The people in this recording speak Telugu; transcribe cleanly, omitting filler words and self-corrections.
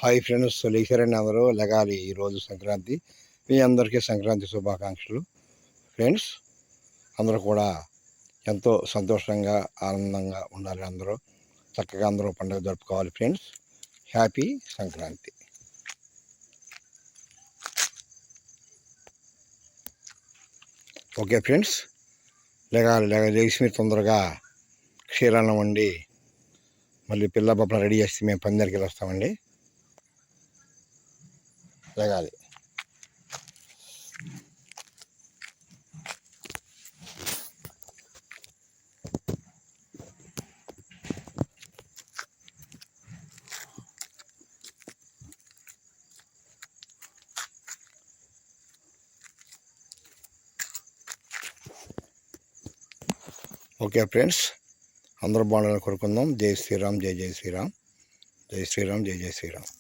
హాయ్ ఫ్రెండ్స్, లేచారండి అందరూ లెగాలి. ఈరోజు సంక్రాంతి. మీ అందరికీ సంక్రాంతి శుభాకాంక్షలు. ఫ్రెండ్స్ అందరూ కూడా ఎంతో సంతోషంగా ఆనందంగా ఉండాలి. అందరూ చక్కగా అందరూ పండుగ జరుపుకోవాలి. Friends happy Sankranti. Okay friends, లేచి మీరు తొందరగా క్షీరాన్నం వండి మళ్ళీ పిల్ల పప్పున రెడీ చేస్తే మేము పందరికి వెళ్ళి వస్తామండి. లెగాలి. ఓకే ఫ్రెండ్స్, అందరూ బాగుండాలని కోరుకుందాం. జై శ్రీరామ్, జై జై శ్రీరామ్, జై శ్రీరామ్, జై జై శ్రీరామ్.